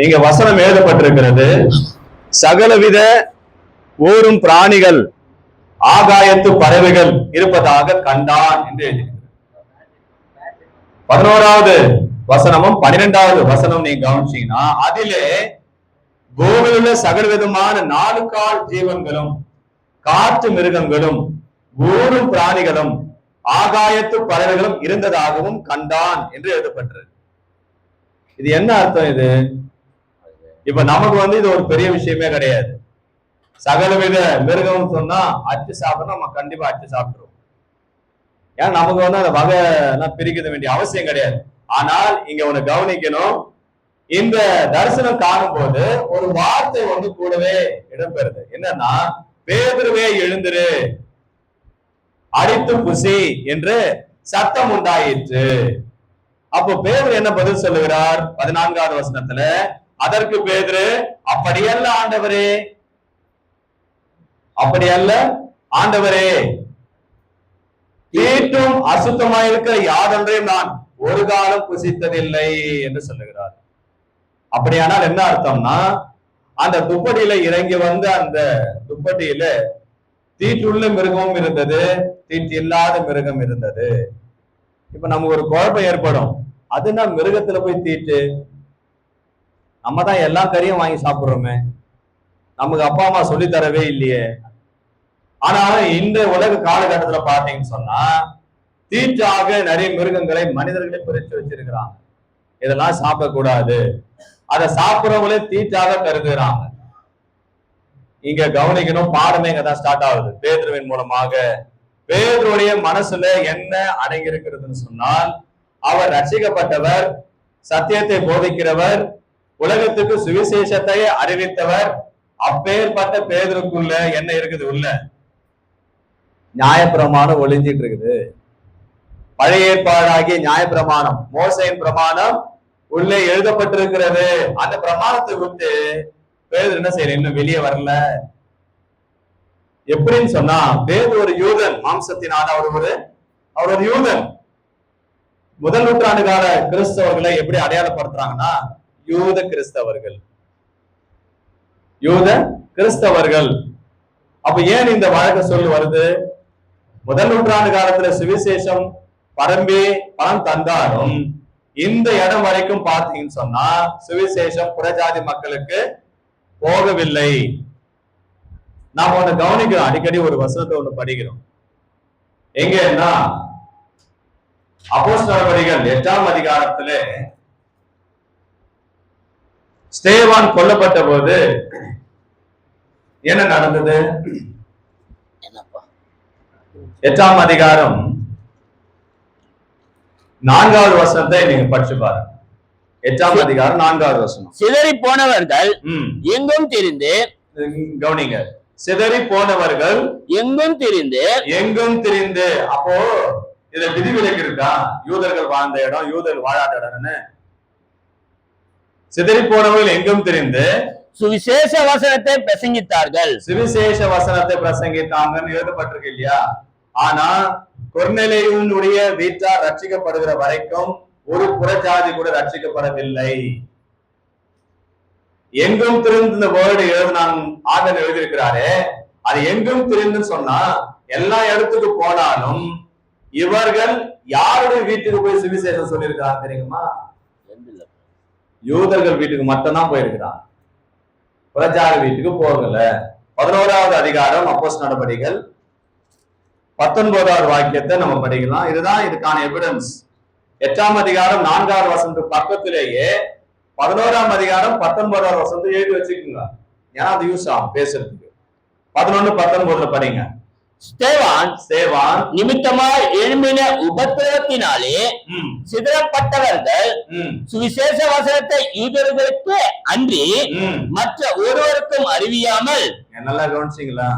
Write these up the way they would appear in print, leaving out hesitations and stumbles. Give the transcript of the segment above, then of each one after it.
இங்க வசனம் எழுதப்பட்டிருக்கிறது, சகலவித ஊரும் பிராணிகள் ஆகாயத்து பறவைகள் இருப்பதாக கண்டான் என்று எழுதியிருக்கிறது. 11வது வசனமும் 12வது வசனம் நீங்க கவனிச்சீங்கன்னா, அதிலே பூமியிலுள்ள சகல விதமான 4 கால் ஜீவன்களும் காட்டு மிருகங்களும் ஊரும் பிராணிகளும் ஆகாயத்து பறவைகளும் இருந்ததாகவும் கண்டான் என்று எழுதப்பட்டிருக்கு. இது என்ன அர்த்தம்? இது இப்ப நமக்கு இது ஒரு பெரிய விஷயமே கிடையாது. சகலவித மிருகம் சொன்னா அச்சு சாப்பிடணும், நம்ம கண்டிப்பா அச்சு சாப்பிட்டுருவோம். ஏன்னா நமக்கு அந்த வகை பிரிக்க வேண்டிய அவசியம் கிடையாது. ஆனால் இங்க ஒண்ணு கவனிக்கணும், இந்த தரிசனம் காணும் போது ஒரு வார்த்தை கூடவே இடம்பெறுது. என்னன்னா, பேதுருவே எழுந்திரு, அடித்து புசி என்று சத்தம் உண்டாயிற்று. அப்போ பேதுரு என்ன பதில் சொல்லுகிறார்? 14வது வசனத்துல, அதற்கு பேதுரு, அப்படியல்ல ஆண்டவரே, அப்படியல்ல ஆண்டவரே, தீட்டும் அசுத்தமாயிருக்கிற யாதொன்றையும் நான் ஒரு காலம் புசித்ததில்லை என்று சொல்லுகிறார். அப்படியானால் என்ன அர்த்தம்னா, அந்த துப்படியில இறங்கி வந்து அந்த துப்படியில தீட்டுள்ள மிருகமும் இருந்தது, தீட்டு இல்லாத மிருகம் இருந்தது. இப்ப நமக்கு ஒரு குழப்பம் ஏற்படும், அதுனா மிருகத்துல போய் தீட்டு, நம்ம தான் எல்லா கறியும் வாங்கி சாப்பிடுறோமே, நமக்கு அப்பா அம்மா சொல்லி தரவே இல்லையே. ஆனாலும் இந்த உலக காலகட்டத்துல பாத்தீங்கன்னு சொன்னா, தீட்டாக நிறைய மிருகங்களை மனிதர்களே பிரிச்சு வச்சிருக்கிறாங்க. இதெல்லாம் சாப்பிடக்கூடாது, அதை சாப்பிடுறவங்களே தீட்டாக கருதுகிறாங்க. இங்க கவனிக்கணும், பாடமே இங்கதான் ஸ்டார்ட் ஆகுது பேதுருவின் மூலமாக. பேதுருடைய மனசுல என்ன அடங்கி இருக்கிறதுன்னு சொன்னால், அவர் ரட்சிக்கப்பட்டவர், சத்தியத்தை போதிக்கிறவர், உலகத்துக்கு சுவிசேஷத்தை அறிவித்தவர். அப்பேற்பட்ட பேதுருக்குள்ள என்ன இருக்குது? உள்ள நியாயப்பிரமாணம் ஒளிஞ்சிட்டு இருக்குது. பழைய ஏற்பாடாகிய நியாயப்பிரமாணம், மோசையின் பிரமாணம் உள்ளே எழுதப்பட்டிருக்கிறது. அந்த பிரமாணத்தை விட்டு பேதுரு என்ன செய்யற? இன்னும் வெளியே வரல. எப்படின்னு சொன்னா, பேதுரு ஒரு யூதன், மாம்சத்தினால அவர் ஒரு யூதன். முதல் நூற்றாண்டு கால கிறிஸ்தவர்களை எப்படி அடையாளப்படுத்துறாங்கன்னா, யூத கிறிஸ்தவர்கள், யூத கிறிஸ்தவர்கள். அப்ப ஏன் இந்த வழக்க சொல்லு வருது? முதல் நூற்றாண்டு காலத்துல சுவிசேஷம் பரம்பி பணம் தந்தாலும் இந்த இடம் வரைக்கும் பார்த்தீங்கன்னு சொன்னா சுவிசேஷம் புறஜாதி மக்களுக்கு போகவில்லை. நாம ஒண்ணு கவனிக்கிறோம், அடிக்கடி ஒரு வசனத்தை ஒண்ணு படிக்கிறோம். எங்கன்னா, அப்போஸ்தலர் நடவடிக்கைகள் 8ஆம் அதிகாரத்துல ஸ்தேவான் கொல்லப்பட்ட போது என்ன நடந்தது? 8ஆம் அதிகாரம் 4வது வசனத்தை நீங்க படிச்சு பாருங்க. 8ஆம் அதிகாரம் 4வது வசனம். சிதறி போனவர்கள் எங்கும் திரிந்து, கவனிங்க, சிதறி போனவர்கள் எங்கும் திரிந்து. அப்போ இதுல விதிவிலக்கு இருக்கா? யூதர்கள் வாழ்ந்த இடம், யூதர்கள் வாழாத இடம்னு. சிதறி போனவர்கள் எங்கும் திரிந்து சுவிசேஷ வசனத்தை பிரசங்கித்தார்கள். சுவிசேஷ வசனத்தை பிரசங்கித்தாங்கன்னு எழுதப்பட்டிருக்கு இல்லையா? ஆனா கொர்நேலியுடைய வீட்டார் ரட்சிக்கப்படுகிற வரைக்கும் ஒரு புறஜாதி கூட ரட்சிக்கப்படவில்லை. எங்கும் திரிந்து இந்த வேர்டு ஆதன் எழுதியிருக்கிறாரு. அது எங்கும் திரிந்துன்னு சொன்னா எல்லா இடத்துக்கு போனாலும் இவர்கள் யாருடைய வீட்டுக்கு போய் சுவிசேஷம் சொல்லியிருக்கிறாங்க தெரியுமா? யூதர்கள் வீட்டுக்கு மட்டும்தான் போயிருக்கிறாங்க, புறஜாதி வீட்டுக்கு போகல. 11வது அதிகாரம் அப்போஸ்தலர் நடபடிகள் 19வது வாக்கியத்தை நம்ம படிக்கலாம். இதுதான் இதுக்கான எவிடன்ஸ். 8ஆம் அதிகாரம் 4வது வசனத்துக்கு பக்கத்திலேயே 11ஆம் அதிகாரம் 19வது வசனத்தை எழுதி வச்சுக்கோங்க, ஏன்னா அது யூஸ் ஆகும் பேசுறதுக்கு. 11-19 படிங்க. ஸ்தேவான் நிமித்தமாய் எழும்பின உபத்திரவத்தினாலே சிதறப்பட்டவர்கள் சுவிசேஷ வசனத்தை யூதர்களுக்கு அன்றி மற்ற ஒருவருக்கும் அறிவியாமல். நல்லா கவனிச்சீங்களா?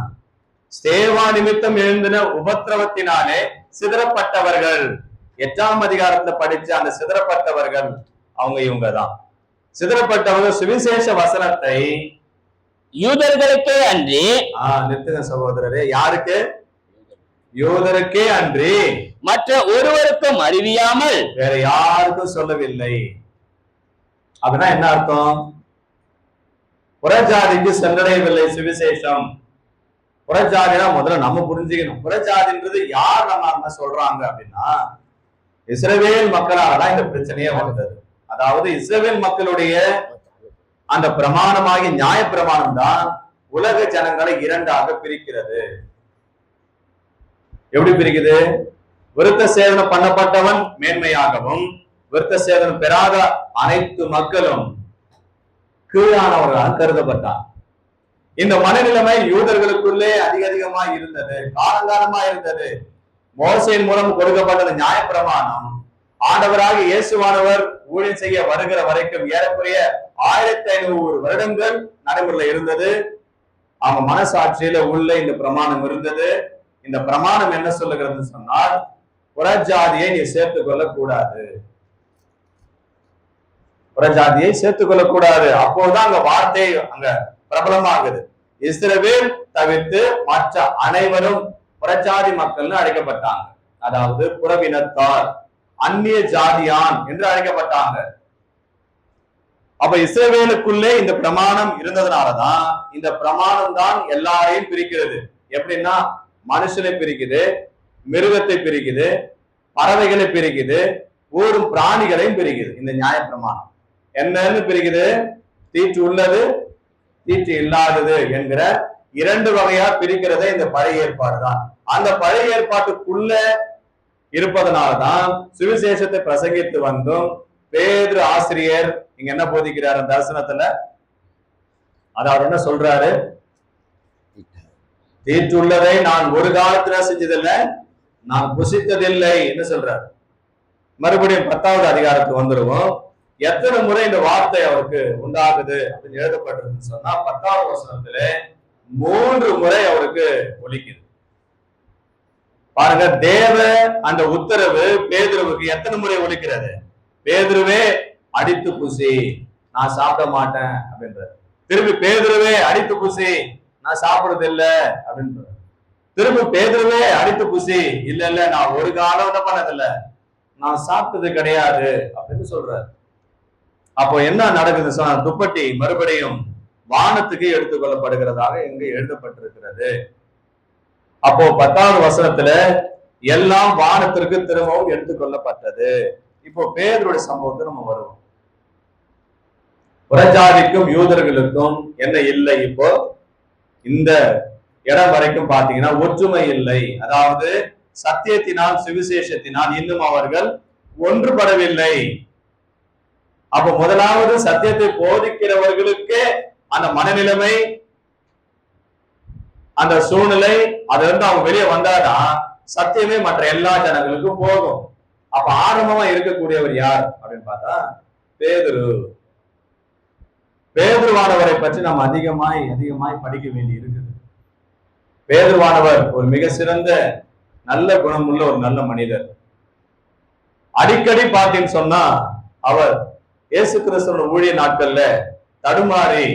ஸ்தேவான் நிமித்தம் எழுந்தின உபத்திரவத்தினாலே சிதறப்பட்டவர்கள். 8ஆம் அதிகாரத்துல படிச்ச அந்த சிதறப்பட்டவர்கள் அவங்க இவங்கதான். சிதறப்பட்டவர்கள் சுவிசேஷ வசனத்தை யூதர்களுக்கே அன்றி, நிறுத்துங்க சகோதரரே, யாருக்கு? யூதருக்கே அன்றி மற்ற ஒருவருக்கும் அறிவியாமல் வேற யாருக்கும் சொல்லவில்லை. அப்படின்னா என்ன அர்த்தம்? புறஜாதிக்கு சென்றடையவில்லை சுவிசேஷம். புறஜாதினா முதல்ல நம்ம புரிஞ்சுக்கணும். புறஜாதின்றது யார் நம்ம சொல்றாங்க அப்படின்னா, இஸ்ரவேல் மக்களாலதான் இந்த பிரச்சனையே வந்தது. அதாவது இஸ்ரவேல் மக்களுடைய அந்த பிரமாணமாகி நியாய பிரமாணம் தான் உலக ஜனங்களை இரண்டாக பிரிக்கிறது. எப்படி பிரிக்குது? விருத்த சேதனம் பண்ணப்பட்டவன் மேன்மையாகவும், விருத்த சேதனம் பெறாத அனைத்து மக்களும் கீழானவர்களாக கருதப்பட்டான். இந்த மனநிலைமை யூதர்களுக்குள்ளே அதிகமா இருந்தது, காலங்காலமா இருந்தது. மோசையின் மூலம் கொடுக்கப்பட்ட நியாய பிரமாணம் ஆண்டவராக இயேசுவானவர் ஊழியம் செய்ய வருகிற வரைக்கும் ஏறக்குறைய 1500 வருடங்கள் நடைமுறையில் இருந்தது. அவங்க மனசாட்சியில உள்ள இந்த பிரமாணம் இருந்தது. இந்த பிரமாணம் என்ன சொல்லுகிறது சொன்னால், புறஜாதியை நீ சேர்த்துக் கொள்ளக்கூடாது, புறஜாதியை சேர்த்துக் கொள்ளக்கூடாது. அப்போதான் அங்க வார்த்தை அங்க பிரபலமாகுது. இஸ்ரவேல் தவிர்த்து மற்ற அனைவரும் புறஜாதி மக்கள்னு அழைக்கப்பட்டாங்க. அதாவது புறவினத்தார், அந்நிய ஜாதியான் என்று அழைக்கப்பட்டாங்க. அப்ப இஸ்ரவேலுக்குள்ளே இந்த பிரமாணம் இருந்ததுனாலதான் இந்த பிரமாணம் தான் எல்லாரையும் பிரிக்கிறது. எப்படின்னா, மனுஷனை பிரிக்குது, மிருகத்தை பிரிக்குது, பறவைகளை பிரிக்குது, ஊரும் பிராணிகளையும் பிரிக்குது. இந்த நியாய பிரமாணம் என்னன்னு பிரிக்குது? தீட்டு உள்ளது, தீட்டு இல்லாதது என்கிற 2 வகையா பிரிக்கிறதே இந்த பழைய ஏற்பாடு தான். அந்த பழைய ஏற்பாட்டுக்குள்ள இருப்பதனால்தான் சுவிசேஷத்தை பிரசங்கித்து வந்தும் பேதுரு ஆசிரியர் இங்க என்ன போதிக்கிறார் தரிசனத்துல? அதாவது என்ன சொல்றாரு? தீட்டுள்ளதை நான் ஒரு காலத்துல செஞ்சதில்லை, நான் புசித்ததில்லை என்று சொல்றாரு. மறுபடியும் 10வது அதிகாரத்துக்கு வந்துருவோம். எத்தனை முறை இந்த வார்த்தை அவருக்கு உண்டாகுது அப்படின்னு எழுதப்பட்டிருக்குன்னு சொன்னா, 10வது வசனத்துல 3 முறை அவருக்கு ஒலிக்குது. பாருங்க, தேவ அந்த உத்தரவு பேதுருவுக்கு எத்தனை முறை ஒலிக்கிறது? பேதுருவே அடித்து புசி, நான் சாப்பிட மாட்டேன் அப்படின்றாரு. திரும்பி பேதுருவே அடித்து புசி, நான் சாப்பிடுறது இல்லை அப்படின்றாரு. திரும்பி பேதுருவே அடித்து புசி, இல்ல இல்ல நான் ஒரு காலம் என்ன பண்ணதில்லை, நான் சாப்பிட்டது கிடையாது அப்படின்னு சொல்றாரு. அப்போ என்ன நடக்குது சொன்னா, துப்பட்டி மறுபடியும் வானத்துக்கு எடுத்துக்கொள்ளப்படுகிறதாக இங்கு எழுதப்பட்டிருக்கிறது. அப்போ 10வது வசனத்துல எல்லாம் வானத்திற்கு திரும்பவும் எடுத்துக்கொள்ளப்பட்டது. இப்போ பேதுருடைய சம்பவத்தை நம்ம வருவோம். புறஜாதிக்கும் யூதர்களுக்கும் என்ன இல்லை? இப்போ இந்த இடம் வரைக்கும் பாத்தீங்கன்னா ஒற்றுமை இல்லை. அதாவது சத்தியத்தினால் சுவிசேஷத்தினால் இன்னும் அவர்கள் ஒன்றுபடவில்லை. அப்ப முதலாவது சத்தியத்தை போதிக்கிறவர்களுக்கு அந்த மனநிலைமை, அந்த சூழ்நிலை, அதுல இருந்து அவங்க வெளியே வந்தாதான் சத்தியமே மற்ற எல்லா ஜனங்களுக்கும் போகும். அப்ப ஆரம்பமா இருக்கக்கூடியவர் யார் அப்படின்னு பார்த்தா பேதுரு. பேதுருவானவரை பற்றி நாம் அதிகமாய் படிக்க வேண்டி இருக்குது. பேதுருவானவர் ஒரு மிக சிறந்த நல்ல குணமுள்ள ஒரு நல்ல மனிதர். அடிக்கடி பார்த்தீங்கன்னு சொன்னா அவர் இயேசு கிறிஸ்துவோட ஊழிய நாட்கள்ல தடுமாறி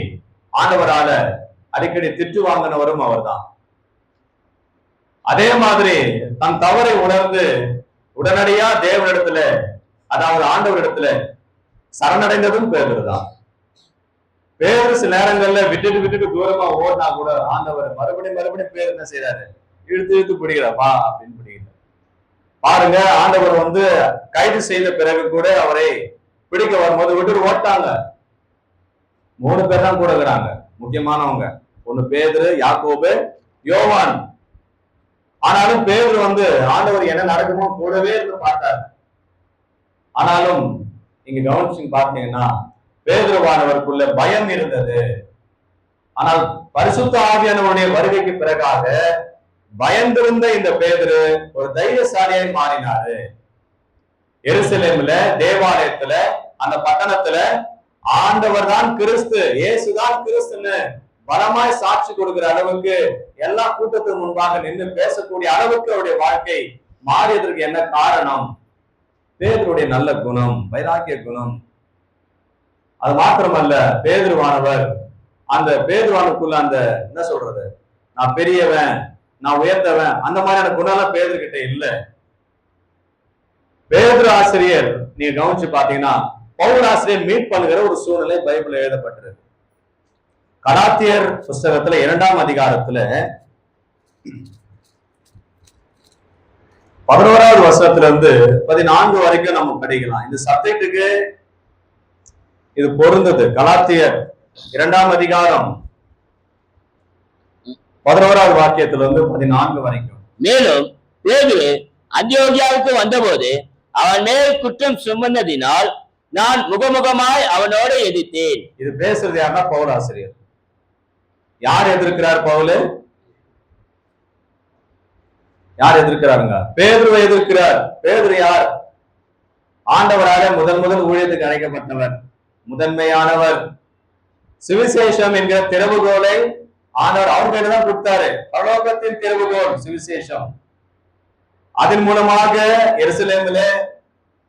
ஆண்டவரால அடிக்கடி திட்டு வாங்கினவரும் அவர்தான். அதே மாதிரி தன் தவறை உணர்ந்து உடனடியா தேவனிடத்துல, அதாவது ஆண்டவரிடத்துல சரணடைந்ததும் பேதுரு தான். பேதுரு சில நேரங்கள்ல விட்டுட்டு தூரமா ஓடினா கூட ஆண்டவர் மறுபடியும் பேர் என்ன செய்யறாரு? இழுத்து பிடிக்கிறப்பா அப்படின்னு பிடிக்கிறார். பாருங்க, ஆண்டவர் கைது செய்த பிறகு கூட அவரை பிடிக்க வரும்போது விட்டு ஓட்டாங்க. 3 பேர் தான் கூட இருக்கிறாங்க முக்கியமானவங்க. ஒண்ணு பேதுரு, யாக்கோபு, யோவான். ஆனாலும் பேதுரு ஆண்டவர் என்ன நடக்குமோ கூடவே இருந்து பார்த்தார். ஆனாலும் நீங்க கவனிச்சு பார்த்தீங்கன்னா பேதுருவானவருக்குள்ள பயம் இருந்தது. ஆனால் பரிசுத்த ஆவியானவருடைய வருகைக்கு பிறகாக பயந்திருந்த இந்த பேதுரு ஒரு தைரியசாலியாய் மாறினாரு. எருசலேம்ல தேவாலயத்துல அந்த பட்டணத்துல ஆண்டவர் தான் கிறிஸ்து, இயேசுதான் கிறிஸ்துன்னு பலமாய் சாட்சி கொடுக்கிற அளவுக்கு எல்லா கூட்டத்துக்கு முன்பாக நின்று பேசக்கூடிய அளவுக்கு அவருடைய வாழ்க்கை மாறியதற்கு என்ன காரணம்? பேதுருடைய நல்ல குணம், வைராக்கிய குணம். அது மாத்திரமல்ல, பேதுருவானவர் அந்த பேதுருவானுக்குள்ள அந்த என்ன சொல்றது, நான் பெரியவன், நான் உயர்ந்தவன், அந்த மாதிரியான குணம் எல்லாம் பேதுரு கிட்ட இல்ல. பேதுரு ஆசிரியர் நீங்க கவனிச்சு பாத்தீங்கன்னா பவுல் ஆசிரியர் மீட் பண்ணுகிற ஒரு சூழ்நிலை பைபிள் எழுதப்பட்டிருக்கு. கலாத்தியர் புஸ்தகத்துல 2ஆம் அதிகாரத்துல 11வது வசனத்துல இருந்து 14 வரைக்கும் நம்ம படிக்கலாம். இந்த சப்ஜெக்டுக்கு இது பொருந்தது. கலாத்தியர் 2ஆம் அதிகாரம் 11வது வாக்கியத்துல இருந்து 14 வரைக்கும். மேலும் பேதுரு அந்தியோகியாவுக்கு வந்தபோது அவன் மேல் குற்றம் சுமந்ததினால் நான் முகமுகமாய் அவனோடு எதிர்த்தேன். இது பேசுறது யாருன்னா பவுல் ஆசிரியர். யார் எதிர்க்கிறார்? பவுல் யார் எதிர்க்கிறாருங்க? பேதுருவை எதிர்க்கிறார். பேதுரு யார்? ஆண்டவரால முதல் ஊழியத்துக்கு அழைக்கப்பட்டவர், முதன்மையானவர். சுவிசேஷம் என்கிற திறவுகோலை ஆண்டவர் அவர் கையில தான் கொடுத்தாரு. பரலோகத்தின் திறவுகோல் சுவிசேஷம். அதன் மூலமாக எருசலேமில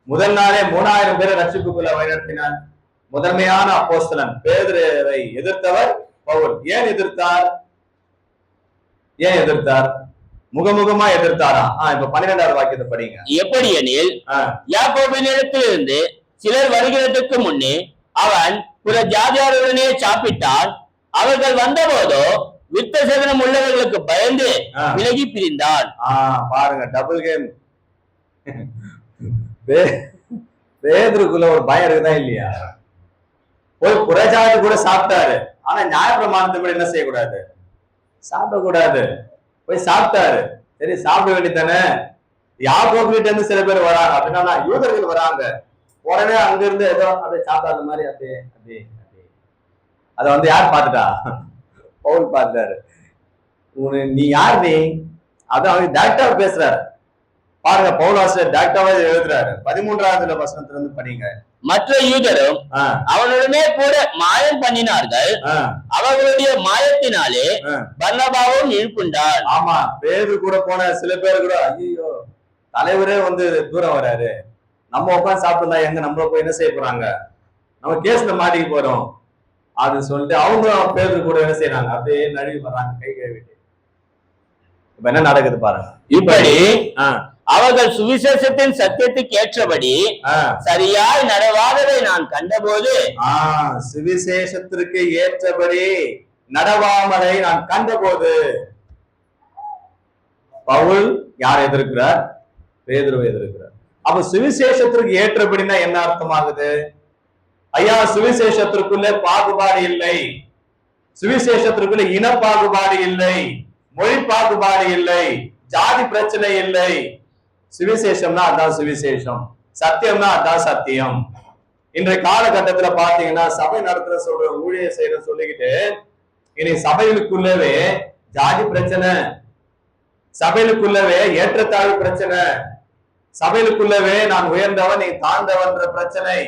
முதல் நாளே 3000 பேரை ரட்சிப்புக்குள்ள வழிநடத்தினார். முதன்மையான அப்போஸ்தலன். பேதுருவை எதிர்த்தவர் பவுல். ஏன் எதிர்த்தார்? முகமுகமா எதிர்த்தாரா? இப்ப 12வது வாக்கியத்தை படிங்க. எப்படி எனில், யாக்கோபினிடத்திலிருந்து சிலர் வருகிறதுக்கு முன்னே அவன் புற ஜாதியாருடனே சாப்பிட்டான். அவர்கள் வந்தபோதோ விருத்த சேதனம் உள்ளவர்களுக்கு பயந்து விலகி பிரிந்தான். பாருங்க, டபுள் கேம். பேதுருக்குள்ள ஒரு பயம் இருக்குதா இல்லையா? போய் புறஜாதி கூட சாப்பிட்டாரு. ஆனா நியாயப்பிரமாணத்துக்கு என்ன செய்யக்கூடாது? சாப்பிடக்கூடாது. போய் சாப்பிட்டாரு. சரி, சாப்பிட வேண்டியதானே. யாக்கோபு கிட்ட இருந்து சில பேர் வராங்க. அப்படின்னா யூதர்கள் வராங்க. உடனே அங்க இருந்து ஏதோ அப்படியே சாப்பிடாத மாதிரி அப்படியே அத யார் பார்த்துட்டா? பவுல் பார்த்தாரு. நீ யார்? நீ அதான் அவங்க டைரக்டா பேசுறாரு. பாருங்க, பவுல் ஆசிரியர் டைரக்டாவே எழுதுறாரு. 13வது வசனத்துல இருந்து படிங்க. மற்ற யூதரும் அவனுடனே கூட மாயம் பண்ணினார்கள். அவர்களுடைய மாயத்தினாலே பர்னபாவும் இழுப்புண்டார். ஆமா, பேரு கூட போன சில பேர் கூட ஐயோ தலைவரே தூரம் வராரு, நம்ம உட்காந்து சாப்பிட்டுலாம் எங்க நம்மள போய் என்ன செய்ய போறாங்க, நம்ம கேஸ்ல மாட்டிக்க போறோம் அது சொல்லிட்டு அவங்க பேரு கூட என்ன செய்யறாங்க, அப்படியே நழுவி வர்றாங்க கை கழுவிட்டு. இப்ப என்ன நடக்குது பாருங்க. இப்படி அவர்கள் சுவிசேஷத்தின் சத்தியத்துக்கு ஏற்றபடி சரியாய் நடவாததை நான் கண்டபோது, சுவிசேஷத்திற்கு ஏற்றபடி நடவாமலை நான் கண்டபோது. பவுல் யார் எதிர்க்கிறார்? பேதுருவை எதிர்க்கிறார். அப்ப சுவிசேஷத்திற்கு ஏற்றபடினா என்ன அர்த்தமாகுது? ஐயா, சுவிசேஷத்திற்குள்ள பாகுபாடு இல்லை, சுவிசேஷத்திற்குள்ள இன பாகுபாடு இல்லை, மொழி பாகுபாடு இல்லை, ஜாதி பிரச்சனை இல்லை. சுவிசேஷம்னா அதான் சுவிசேஷம், சத்தியம்னா அதான் சத்தியம். இன்றைய காலகட்டத்துல பாத்தீங்கன்னா சபை நடத்துற சொல்ற ஊழிய செய்யற சொல்லிக்கிட்டு இனி சபைகளுக்குள்ளவே ஜாதி பிரச்சனை, சபைகளுக்குள்ளவே ஏற்றத்தாழ்வு பிரச்சனை, சபைகளுக்குள்ளவே நான் உயர்ந்தவன் நீ தாழ்ந்தவன்ற பிரச்சனை.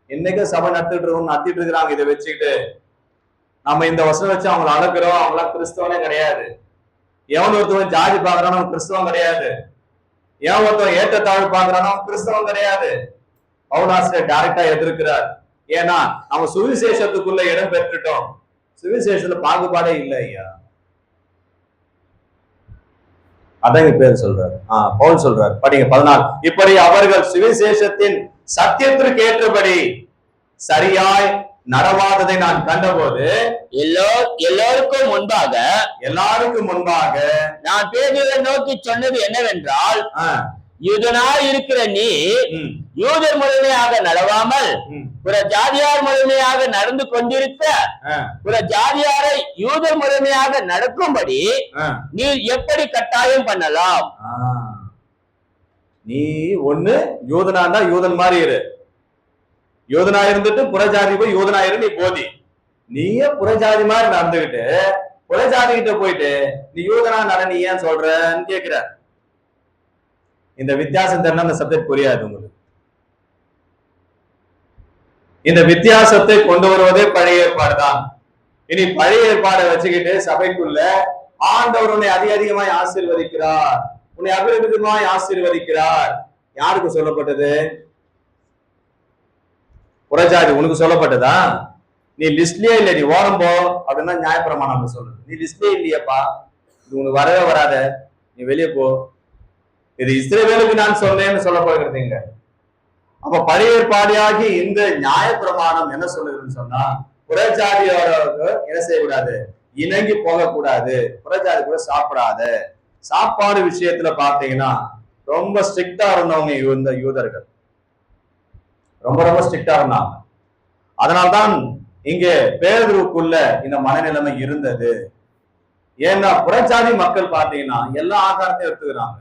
என்னைக்கு சபை நடத்திட்டு இருக்கிறாங்க. இதை வச்சுக்கிட்டு நம்ம இந்த வசனம் வச்சு அவங்களை அழகிறோம். அவங்களாம் கிறிஸ்தவனே கிடையாது. எவன் ஒருத்தவன் ஜாதி பாக்குறானோ அவன் கிறிஸ்தவன் கிடையாது. எவன் ஒருத்தவன் ஏற்றத்தாழ்வு பாக்குறானோ அவன் கிறிஸ்தவன் கிடையாது. பவுலாசிரியர் டைரக்டா எதிர்க்கிறார். ஏன்னா நம்ம சுவிசேஷத்துக்குள்ள இடம் பெற்றுட்டோம். சுவிசேஷத்துல பாகுபாடே இல்லை ஐயா. அதான் இங்க பேர் சொல்றாரு. பவுல் சொல்றாரு. படிங்க 14. இப்படி அவர்கள் சுவிசேஷத்தின் சத்தியத்திற்கு ஏற்றபடி சரியாய் நடவாததை நான் கண்டபோது, எல்லாருக்கும் முன்பாக நான் பேதுருவை நோக்கி சொன்னது என்னவென்றால், யூதனாய் இருக்கிற நீ யூதர் முழுமையாக நடவாமல் புற ஜாதியார் முழுமையாக நடந்து கொண்டிருக்க, புற ஜாதியாரை யூதர் முழுமையாக நடக்கும்படி நீ எப்படி கட்டாயம் பண்ணலாம்? நீ ஒண்ணு யூதனா இருந்தா யூதன் மாதிரி இரு, யூதனா இருந்துட்டு புறஜாதி போய் யூதனா இரு, நீ போதி. நீயே புறஜாதி மாதிரி நடந்துகிட்டு புறஜாதி கிட்ட போயிட்டு நீ யூதனா நட நீ ஏன் சொல்றன்னு கேக்குற. இந்த வித்தியாசம் தெரிஞ்சா அந்த சப்ஜெக்ட் புரியாது உங்களுக்கு. இந்த வித்தியாசத்தை கொண்டு வருவதே பழைய ஏற்பாடு தான். இனி பழைய ஏற்பாடை வச்சுக்கிட்டு சபைக்குள்ள ஆண்டவர் உன்னை அதிகமாய் ஆசீர்வதிக்கிறார், உன்னை அபிவிருத்தமாய் ஆசீர்வதிக்கிறார். யாருக்கு சொல்லப்பட்டது? புறஜாதி உனக்கு சொல்லப்பட்டதா? நீ லிஸ்ட்லயே இல்லை, நீ ஓரம் போ அப்படின்னா நியாயப்பிரமாணம் சொல்லுது. நீ லிஸ்ட்லயே இல்லையப்பா, இது உனக்கு வரவே வராத, நீ வெளியே போ, இது இஸ்ரவேலுக்கு நான் சொன்னேன்னு சொல்லப்படுகிறது இங்க. அப்ப பழைய ஏற்பாடாகி இந்த நியாயப்பிரமாணம் என்ன சொல்லுதுன்னு சொன்னா, புறஜாதியோட என்ன செய்யக்கூடாது, இணங்கி போகக்கூடாது, புறஜாதி கூட சாப்பிடாத. சாப்பாடு விஷயத்துல பாத்தீங்கன்னா ரொம்ப ஸ்ட்ரிக்டா இருந்தவங்க இந்த யூதர்கள், ரொம்ப ரொம்ப ஸ்ட்ரிக்டா இருந்தாங்க. அதனால்தான் இங்க பேதுருவுக்குள்ள இந்த மனநிலைமை இருந்தது. ஏன்னா புறஜாதி மக்கள் பாத்தீங்கன்னா எல்லா ஆகாரத்தையும் எடுத்துக்கிறாங்க,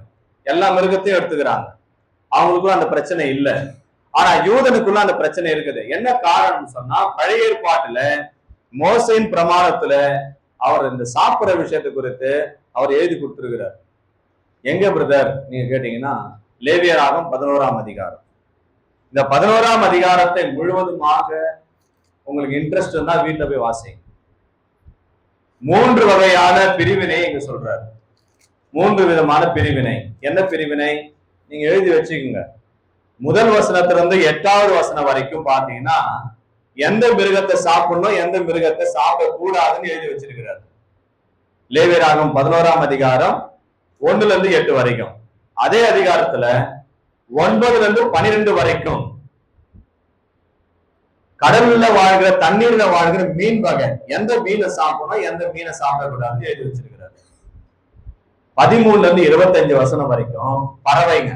எல்லா மிருகத்தையும் எடுத்துக்கிறாங்க, அவங்களுக்குள்ள அந்த பிரச்சனை இல்லை. ஆனா யூதனுக்குள்ள அந்த பிரச்சனை இருக்குது. என்ன காரணம்னு சொன்னா, பழைய ஏற்பாட்டுல மோசையின் பிரமாணத்துல அவர் இந்த சாப்பிடுற விஷயத்தை குறித்து அவர் எழுதி கொடுத்திருக்கிறார். எங்க பிரதர் நீங்க கேட்டீங்கன்னா, லேவியராகம் 11ஆம் அதிகாரம். இந்த 11ஆம் அதிகாரத்தை முழுவதுமாக உங்களுக்கு இன்ட்ரெஸ்ட் இருந்தா வீட்டுல போய் வாசிங்க. 3 வகையான பிரிவினை இங்க சொல்றாரு. 3 விதமான பிரிவினை. என்ன பிரிவினை நீங்க எழுதி வச்சுக்கோங்க. முதல் வசனத்திலிருந்து 8வது வசனம் வரைக்கும் பாத்தீங்கன்னா எந்த மிருகத்தை சாப்பிடணும், எந்த மிருகத்தை சாப்பிடக்கூடாதுன்னு எழுதி வச்சிருக்கிறார். லேவியராகம் 11ஆம் அதிகாரம் 1-8 வரைக்கும். அதே அதிகாரத்துல 9-12 வரைக்கும் கடல்ல வாழ்கிற, தண்ணீர்ல வாழ்கிற மீன் வகை, எந்த மீனை சாப்பிடணும், எந்த மீனை சாப்பிடக்கூடாதுன்னு எழுதி வச்சிருக்கிறார். 13-25 வசனம் வரைக்கும் பறவைங்க,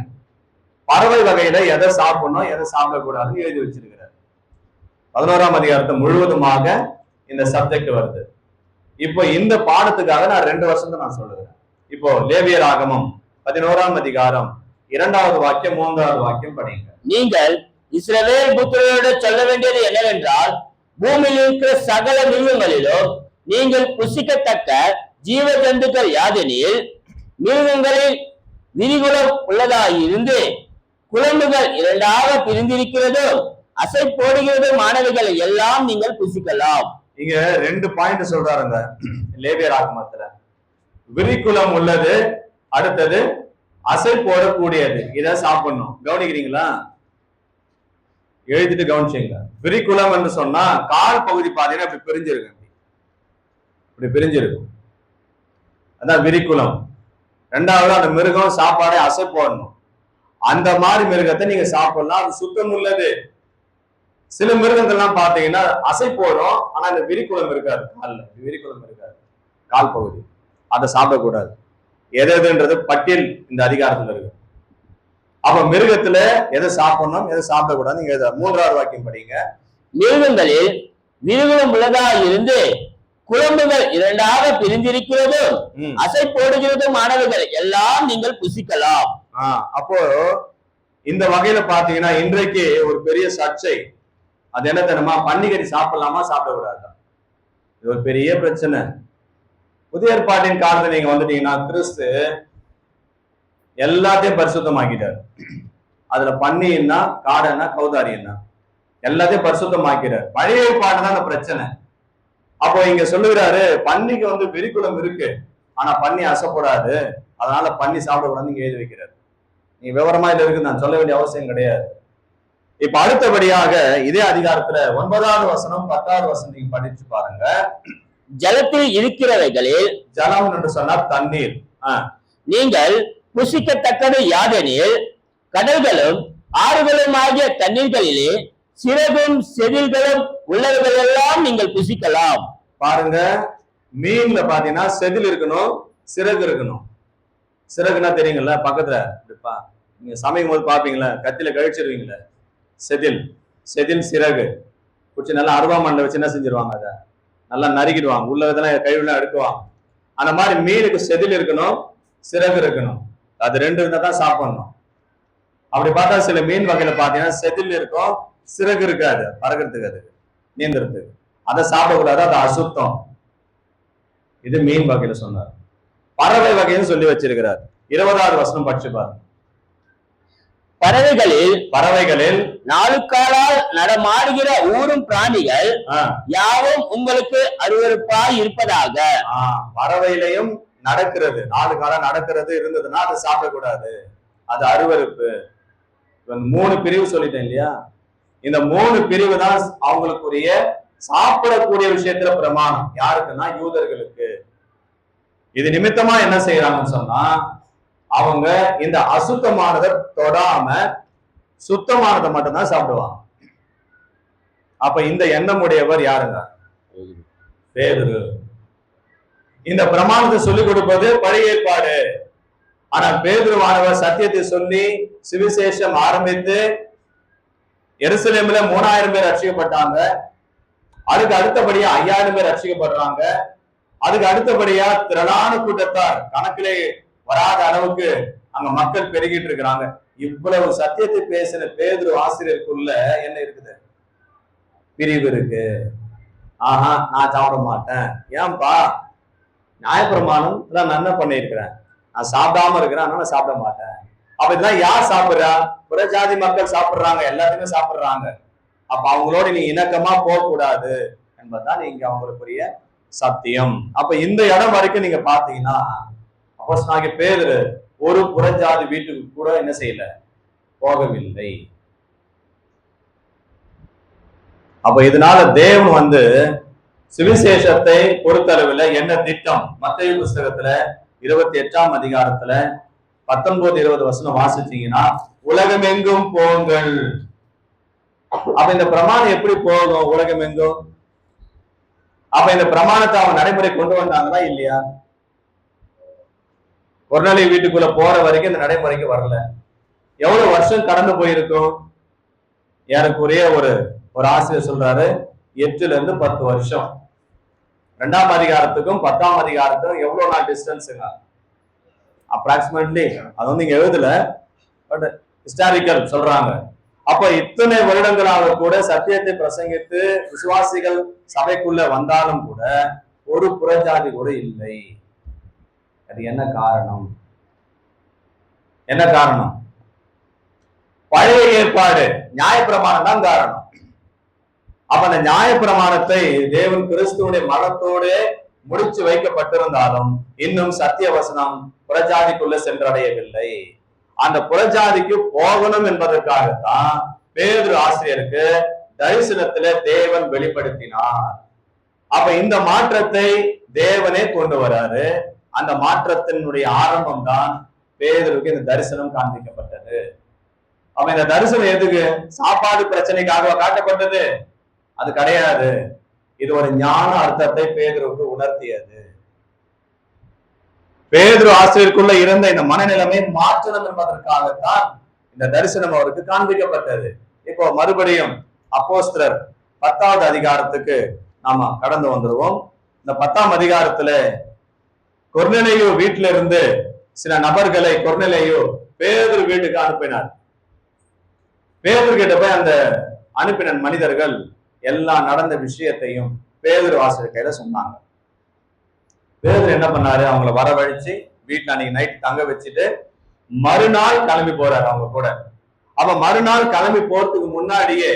பறவை வகையில எதை சாப்பிடணும், எதை சாப்பிடக்கூடாதுன்னு எழுதி வச்சிருக்கிறார். 11ஆம் அதிகாரத்தை முழுவதுமாக இந்த சப்ஜெக்ட் வருது. இப்போ இந்த பாடத்துக்காக நான் 2 வருஷத்தை நான் சொல்லுகிறேன். இப்போ லேவியர் ஆகமம் 11ஆம் அதிகாரம் 2வது வாக்கியம் 3வது வாக்கியம் படிங்க. நீங்கள் இஸ்ரவேல் புத்திரரோடு சொல்ல வேண்டியது என்னவென்றால், பூமியில் இருக்கிற சகல மிருகங்களிலும் நீங்கள் புசிக்கத்தக்க ஜீவ ஜந்துக்கள் யாதெனில், மிருகங்களில் விரிகுலம் உள்ளதாயிருந்து குழம்புகள் 2ஆக பிரிந்திருக்கிறதும் அசை போடுகிறது மாணவிகள் எல்லாம் நீங்கள் புசிக்கலாம். இங்க 2 பாயிண்ட் சொல்றாருங்க லேவியர் ஆகமத்துல. விரிகுலம் உள்ளது, அடுத்தது அசை போடக்கூடியது, இதை சாப்பிடணும். கவனிக்கிறீங்களா? எழுதிட்டு கவனிச்சுங்க. விரிகுலம் என்று சொன்னா கால் பகுதி பாத்தீங்கன்னா இப்படி பிரிஞ்சிருக்கு, இப்படி பிரிஞ்சிருக்கும், அதான் விரிகுலம். 2வது அந்த மிருகம் சாப்பாடை அசை போடணும். அந்த மாதிரி மிருகத்தை நீங்க சாப்பிடலாம், அது சுத்தம் உள்ளது. சில மிருகங்கள்லாம் பாத்தீங்கன்னா அசை போடும், ஆனா இந்த விரிகுலம் இருக்காது, கால்ல விரிகுலம் இருக்காது, கால் பகுதி, அதை சாப்பிடக்கூடாது. எதுன்றது பட்டியல் இந்த அதிகாரத்துல இருக்கு. அப்ப மிருகத்துல எதை சாப்பிடணும், எதை சாப்பிடக்கூடாது நீங்க 3வது வாக்கியம் படிங்க. மிருகங்களில் விரிகுலம் உள்ளதா இருந்து குழம்புகள் 2ஆக பிரிந்திருக்கிறதும் அசை போடுகிறதும் மாணவர்கள் எல்லாம் நீங்கள் புசிக்கலாம். அப்போ இந்த வகையில பாத்தீங்கன்னா இன்றைக்கு ஒரு பெரிய சர்ச்சை. அது என்ன தெரியுமா? பன்னிக்கறி சாப்பிடலாமா சாப்பிடக்கூடாதா? இது ஒரு பெரிய பிரச்சனை. புதிய ஏற்பாட்டின் காலத்துல நீங்க வந்துட்டீங்கன்னா கிறிஸ்து எல்லாத்தையும் பரிசுத்தமாக்கிட்டார். அதுல பன்னின்னா, காடைன்னா, கௌதாரின்னா எல்லாத்தையும் பரிசுத்தமாக்கிறார். பழைய ஏற்பாடு தான் அந்த பிரச்சனை. அப்போ இங்க சொல்லுகிறாரு, பன்னிக்கு விரிகுலம் இருக்கு, ஆனா பன்னி அசைப்படாது, அதனால பன்னி சாப்பிடக்கூடாதுன்னு நீங்க எழுதி வைக்கிறார். நீ விவரமா இதுல இருக்கு, நான் சொல்ல வேண்டிய அவசியம் கிடையாது. இப்ப அடுத்தபடியாக இதே அதிகாரத்துல 9வது வசனம் 10வது வசனம் நீங்க படிச்சு பாருங்க. ஜலத்தில் இருக்கிறவைகளில், ஜலம் என்று சொன்னா தண்ணீர், நீங்கள் புசிக்கத்தக்கது யாதெனில், கடல்களும் ஆறுகளும் ஆகிய தண்ணீர்களிலே சிறகும் செதில்களும் உள்ளவர்கள் எல்லாம் நீங்கள் புசிக்கலாம். பாருங்க, மீன்ல பாத்தீங்கன்னா செதில் இருக்கணும், சிறகு இருக்கணும். சிறகுனா தெரியுங்கல்ல, பக்கத்துல நீங்க சமைக்கும் போது பாப்பீங்களா, கத்தில கழிச்சிருவீங்களே, செதில், செதில் சிறகு குடிச்சு நல்லா அருவாமண்ல வச்சு என்ன செஞ்சிருவாங்க, அதை நல்லா நறுக்கிடுவாங்க, உள்ள இதெல்லாம் கழிவுலாம் எடுக்குவாங்க. அந்த மாதிரி மீனுக்கு செதில் இருக்கணும், சிறகு இருக்கணும். அது 2 இருந்தா தான் சாப்பிடணும். அப்படி பார்த்தா சில மீன் வகையில பாத்தீங்கன்னா செதில் இருக்கும், சிறகு இருக்காது, பறக்கிறதுக்கு, அது நீந்துறதுக்கு, அதை சாப்பிடக்கூடாது, அது அசுத்தம். இது மீன் வகையில சொன்னார். பறவை வகைன்னு சொல்லி வச்சிருக்கிறார். 20வது வசனம் படிச்சு பாருங்க. பறவைகளில் 4 காலால் நடமாடுகிற ஊரும் பிராணிகள் யாவும் உங்களுக்கு அருவருப்பாய் இருப்பதாக. பறவையிலையும் நடக்கிறது, 4 காலம் நடக்கிறது இருந்ததுன்னா அதை சாப்பிடக்கூடாது, அது அருவருப்பு. 3 பிரிவு சொல்லிட்டேன் இல்லையா? இந்த 3 பிரிவு தான் அவங்களுக்குரிய சாப்பிடக்கூடிய விஷயத்துல பிரமாணம். யாருக்குன்னா யூதர்களுக்கு. இது நிமித்தமா என்ன செய்யறாங்கன்னு சொன்னா, அவங்க இந்த அசுத்தமானதை தொடாம சுத்தமானதை மட்டும்தான் சாப்பிடுவாங்க. அப்ப இந்த எண்ணம் உடையவர் யாருங்க? பேதுரு. இந்த பிரமாணத்தை சொல்லிக் கொடுப்பது பழைய ஏற்பாடு. ஆனால் பேதுருவானவர் சத்தியத்தை சொல்லி சுவிசேஷம் ஆரம்பித்து எருசலேம்ல 3000 பேர் ரட்சிக்கப்பட்டாங்க. அதுக்கு அடுத்தபடியா 5000 பேர் ரட்சிக்கப்படுறாங்க. அதுக்கு அடுத்தபடியா திரளான கூட்டத்தார், கணக்கிலே வராத அளவுக்கு அங்க மக்கள் பெருகிட்டு இருக்கிறாங்க. இவ்வளவு சத்தியத்தை பேசின பேதுரு ஆசிரியருக்குள்ள என்ன இருக்குது? பிரிவு இருக்கு. ஆஹா, நான் சாப்பிட மாட்டேன். ஏன்பா? நியாயப்பிரமாணம் நான் என்ன பண்ணிருக்கிறேன், நான் சாப்பிடாம இருக்கிறேன், அதனால சாப்பிட மாட்டேன். அப்ப இதெல்லாம் யார் சாப்பிடுறா? புற ஜாதி மக்கள் சாப்பிடுறாங்க, எல்லாத்தையுமே சாப்பிடுறாங்க. அப்ப அவங்களோட நீ இணக்கமா போக கூடாது என்பதுதான் நீங்க அவங்களுக்குரிய சத்தியம். அப்ப இந்த இடம் வரைக்கும் நீங்க பாத்தீங்கன்னா அப்போஸ்தலனாகிய பேதுரு ஒரு புறஜாதி வீட்டுக்கு கூட என்ன செய்யல, போகவில்லை. அப்ப இதனால தேவன் சுவிசேஷத்தை பொறுத்தளவில் என்ன திட்டம்? மத்தேயு புஸ்தகத்துல 28ஆம் அதிகாரத்துல 19-20 வசனம் வாசிச்சீங்கன்னா, உலகம் எங்கும் போங்கள். அப்ப இந்த பிரமாணம் எப்படி போகும் உலகம் எங்கும்? அப்ப இந்த பிரமாணத்தை அவங்க நடைமுறை கொண்டு வந்தாங்களா இல்லையா? கொர்நேலி வீட்டுக்குள்ள போற வரைக்கும் இந்த நடைமுறைக்கு வரல. எவ்வளவு வருஷம் கடந்து போயிருக்கும்? ஏறக்குறைய ஒரு ஆசிரியர் சொல்றாரு 8 to 10 வருஷம். 2ஆம் அதிகாரத்துக்கும் 10ஆம் அதிகாரத்துக்கும் எவ்வளவு நாள் டிஸ்டன்ஸுங்க? அப்ராக்சிமேட்லி அது இங்க எழுதல, பட் ஹிஸ்டாரிக்கல் சொல்றாங்க. அப்ப இத்தனை வருடங்களாக கூட சத்தியத்தை பிரசங்கித்து விசுவாசிகள் சபைக்குள்ள வந்தாலும் கூட ஒரு புறஜாதி கூட இல்லை. அது என்ன காரணம்? என்ன காரணம்? பழைய ஏற்பாடு நியாயப்பிரமாணம் தான் காரணம். அப்ப அந்த நியாயப்பிரமாணத்தை தேவன் கிறிஸ்துவனுடைய மரணத்தோடு முடிச்சு வைக்கப்பட்டிருந்தாலும் இன்னும் சத்திய வசனம் புறஜாதிக்குள்ள சென்றடையவில்லை. அந்த புறஜாதிக்கு போகணும் என்பதற்காகத்தான் பேதுரு ஆசிரியருக்கு தரிசனத்துல தேவன் வெளிப்படுத்தினார். அப்ப இந்த மாற்றத்தை தேவனே கொண்டு வராரு. அந்த மாற்றத்தினுடைய ஆரம்பம் தான் பேதுருக்கு இந்த தரிசனம் காண்பிக்கப்பட்டது. அப்ப இந்த தரிசனம் எதுக்கு? சாப்பாடு பிரச்சனைக்காக காட்டப்பட்டது? அது கிடையாது. இது ஒரு ஞான அர்த்தத்தை பேதுருக்கு உணர்த்தியது. பேதுரு ஆசிரியருக்குள்ள இருந்த இந்த மனநிலைமை மாற்றணும் என்பதற்காகத்தான் இந்த தரிசனம் அவருக்கு காண்பிக்கப்பட்டது. இப்போ மறுபடியும் அப்போஸ்தலர் 10வது அதிகாரத்துக்கு நாம கடந்து வந்துருவோம். இந்த 10ஆம் அதிகாரத்துல கொர்நேலியு வீட்டில இருந்து சில நபர்களை கொர்நேலியு பேதுரு வீட்டுக்கு அனுப்பினார். பேதுரு கிட்ட போய் அந்த அனுப்பின மனிதர்கள் எல்லாம் நடந்த விஷயத்தையும் பேதுரு ஆசிரியர் கையில சொன்னாங்க. பேதுரு என்ன பண்ணாரு? அவங்கள வரவழைச்சு வீட்டுல அன்னைக்கு நைட் தங்க வச்சுட்டு மறுநாள் கிளம்பி போறாரு அவங்க கூட. அப்ப மறுநாள் கிளம்பி போறதுக்கு முன்னாடியே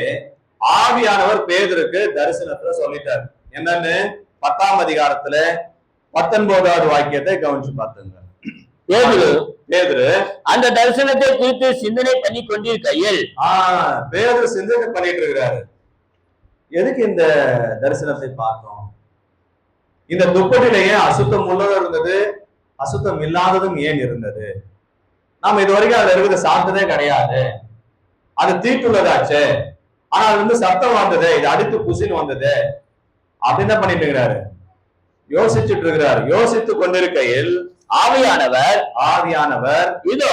ஆவியானவர் பேதுருக்கு தரிசனத்துல சொல்லிட்டாரு. என்னன்னு 10ஆம் அதிகாரத்துல 19வது வாக்கியத்தை கவனிச்சு பார்த்துங்க. பேதுரு அந்த தரிசனத்தை குறித்து சிந்தனை பண்ணி கொண்டிருக்கையில் பேதுரு சிந்தனை பண்ணிட்டு இருக்கிறாரு. எதுக்கு இந்த தரிசனத்தை பார்த்தோம்? இந்த துப்பட்டிலேயே அசுத்தம் உள்ளதும் இருந்தது, அசுத்தம் இல்லாததும் ஏன் இருந்தது? நாம இது வரைக்கும் அதுல இருக்கிறத சாப்பிட்டதே கிடையாது. அது தீட்டுள்ளதாச்சு. ஆனா அது சத்தம் வந்தது, இது அடித்து புசின்னு வந்தது அப்படின்னு என்ன பண்ணிட்டு இருக்கிறாரு? யோசிச்சுட்டு இருக்கிறார். யோசித்து கொண்டிருக்கையில் ஆவியானவர் இதோ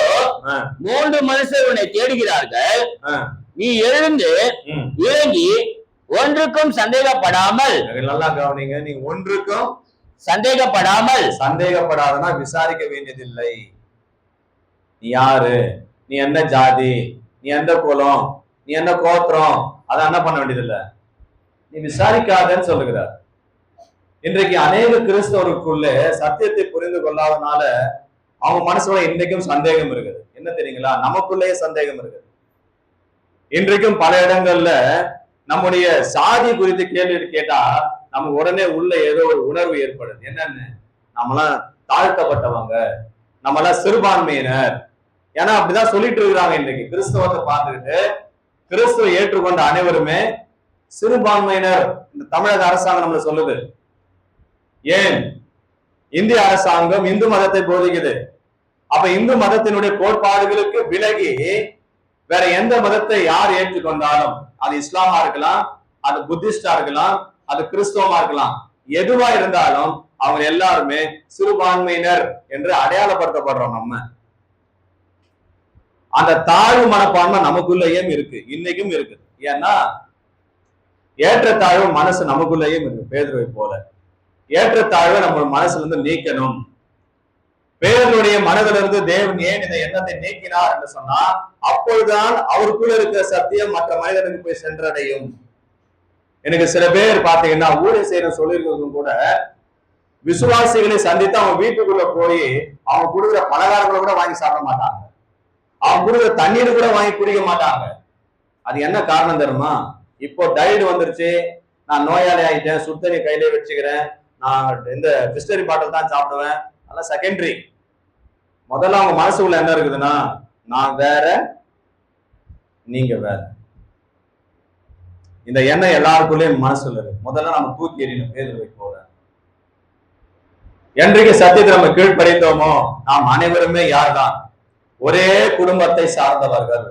3 மனுஷர் உன்னை தேடுகிறார்கள், நீ எழுந்து இறங்கி ஒன்றுக்கும் சந்தேகப்படாமல். நல்லா கவனிங்க, நீ ஒன்றுக்கும் சந்தேகப்படாதனா விசாரிக்க வேண்டியதில்லை. நீ யாரு, நீ என்ன ஜாதி, நீ எந்த குலம், நீ என்ன கோத்திரம், அதான் என்ன பண்ண வேண்டியதில்லை, நீ விசாரிக்காதன்னு சொல்லுகிறார். இன்றைக்கு அநேக கிறிஸ்தவருக்குள்ளே சத்தியத்தை புரிந்து கொள்ளாதனால அவங்க மனசுல இன்றைக்கும் சந்தேகம் இருக்குது. என்ன தெரியுங்களா? நமக்குள்ளேயே சந்தேகம் இருக்குது. இன்றைக்கும் பல இடங்கள்ல நம்முடைய சாதி குறித்து கேள்வி கேட்டா நமக்கு உடனே உள்ள ஏதோ ஒரு உணர்வு ஏற்படுது. என்னன்னு? நம்மளாம் தாழ்த்தப்பட்டவங்க, நம்மளாம் சிறுபான்மையினர். ஏன்னா அப்படிதான் சொல்லிட்டு இருக்கிறாங்க. இன்றைக்கு கிறிஸ்தவத்தை பார்த்துக்கிட்டு கிறிஸ்துவ ஏற்றுக்கொண்ட அனைவருமே சிறுபான்மையினர் இந்த தமிழக அரசாங்கம் நம்மள சொல்லுது. ஏன்? இந்திய அரசாங்கம் இந்து மதத்தை போதிக்குது. அப்ப இந்து மதத்தினுடைய கோட்பாடுகளுக்கு விலகி வேற எந்த மதத்தை யார் ஏற்றுக்கொண்டாலும், அது இஸ்லாமா இருக்கலாம், அது புத்திஸ்டா இருக்கலாம், அது கிறிஸ்தவமா இருக்கலாம், எதுவா இருந்தாலும் அவங்க எல்லாருமே சிறுபான்மையினர் என்று அடையாளப்படுத்தப்படுறோம். நம்ம அந்த தாழ்வு மனப்பான்மை நமக்குள்ளேயும் இருக்கு, இன்னைக்கும் இருக்குது. ஏன்னா ஏற்றத்தாழ்வு மனசு நமக்குள்ளேயும் இருக்கு. பேதுருவை போல ஏற்றத்தாழ்வை நம்ம மனசுல இருந்து நீக்கணும். பேதருடைய மனதிலிருந்து தேவன் ஏன் இந்த எண்ணத்தை நீக்கினார் என்று சொன்னா, அப்பொழுதுதான் அவருக்குள்ள இருக்கிற சத்தியம் மற்ற மனிதனுக்கு போய் சென்றடையும். எனக்கு சில பேர் பாத்தீங்கன்னா ஊழியர் செய்யற சொல்லியிருக்கிறதும் கூட விசுவாசிகளை சந்தித்து அவங்க வீட்டுக்குள்ள போய் அவங்க கொடுக்குற பலகாரங்களை கூட வாங்கி சாப்பிட மாட்டாங்க, அவங்க கொடுக்குற தண்ணீர் கூட வாங்கி குடிக்க மாட்டாங்க. அது என்ன காரணம் தெரியுமா? இப்போ டைட் வந்துருச்சு, நான் நோயாளி ஆயிட்டேன், சுத்தண்ணி கையில வச்சுக்கிறேன், நான் இந்த பிஸ்டரி பாட்டில் தான் சாப்பிடுவேன், அதெல்லாம் செகண்டரி. முதல்ல அவங்க மனசுக்குள்ள என்ன இருக்குதுன்னா, நான் வேற நீங்க வேற. இந்த எண்ணம் எல்லாருக்குள்ளேயும் மனசுல இருக்கு. முதல்ல நம்ம தூக்கி எறியணும். பேதுருவை போல என்றைக்கு சத்தியத்தை நம்ம கீழ்ப்படிந்தோமோ, நாம் அனைவருமே யார்தான்? ஒரே குடும்பத்தை சார்ந்தவர்கள்.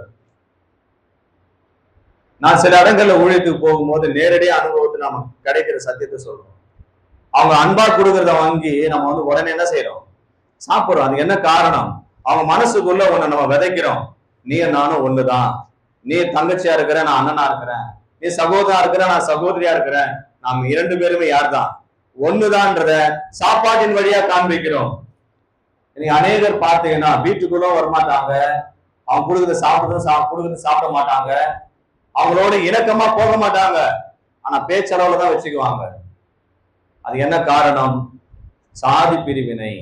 நான் சில இடங்கள்ல ஊழியத்துக்கு போகும்போது நேரடியா அனுபவத்தை நம்ம கிடைக்கிற சத்தியத்தை சொல்றோம். அவங்க அன்பா கொடுக்கறத வாங்கி நம்ம உடனே என்ன செய்யறோம்? சாப்பிடுறோம். அது என்ன காரணம்? அவங்க மனசுக்குள்ள ஒண்ணு நம்ம விதைக்கிறோம். நீ நானும் ஒண்ணுதான், நீ தங்கச்சியா இருக்கிற, நான் அண்ணனா இருக்கிறேன், நீ சகோதரா இருக்கிற, நான் சகோதரியா இருக்கிறேன், நாம் இரண்டு பேருமே யார்தான்? ஒண்ணுதான்றத சாப்பாட்டின் வழியா காண்பிக்கிறோம். நீங்க அநேகர் பார்த்தீங்கன்னா வீட்டுக்குள்ள வரமாட்டாங்க, அவங்க கொடுக்குறத சாப்பிட மாட்டாங்க, அவங்களோட இணக்கமா போக மாட்டாங்க, ஆனா பேச்சளவுல தான் வச்சுக்குவாங்க. அது என்ன காரணம்? சாதி பிரிவினை.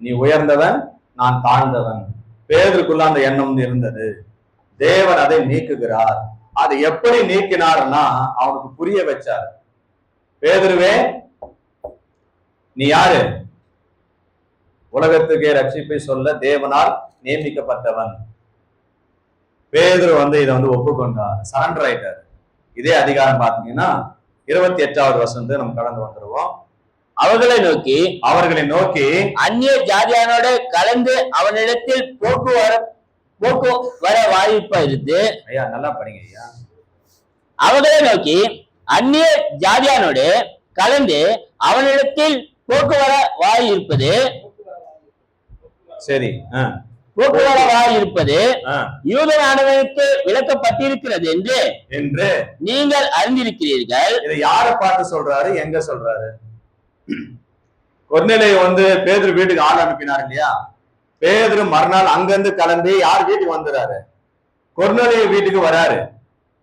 நீ உயர்ந்தவன், நான் தாழ்ந்தவன். பேதருக்குள்ள அந்த எண்ணம் இருந்தது. தேவன் அதை நீக்குகிறார். அதை எப்படி நீக்கினார்னா அவனுக்கு புரிய வச்சார். பேதுருவே, நீ யாரு? உலகத்துக்கே ரட்சிப்பை சொல்ல தேவனால் நியமிக்கப்பட்டவன். பேதுரு இதை ஒப்புக்கொண்டார், சரண்டர் ஆயிட்டார். இதே அதிகாரம் பாத்தீங்கன்னா 28வது வசனத்தை நம்ம கடந்து வந்துருவோம். அவர்களை நோக்கி அந்நிய ஜாதியானோட கலந்து அவனிடத்தில் போக்கு வர வாய்ப்பா இருந்து. ஐயா நல்லா படிங்க ஐயா. அவர்களை நோக்கி அந்நிய ஜாதியானோடு கலந்து அவனிடத்தில் போக்குவர வாய் இருப்பது. சரி, போக்குவர வாய் இருப்பது யூதனானவனுக்கு விளக்கப்பட்டிருக்கிறது என்று நீங்கள் அறிந்திருக்கிறீர்கள். இதை யாரை பார்த்து சொல்றாரு? எங்க சொல்றாரு? கொர்நேலியு பேதுரு வீட்டுக்கு ஆள் அனுப்பினார் இல்லையா? பேதுரு மறுநாள் அங்கிருந்து கிளம்பி யார் வீட்டுக்கு வந்துறாரு? கொர்நேலியு வீட்டுக்கு வராரு.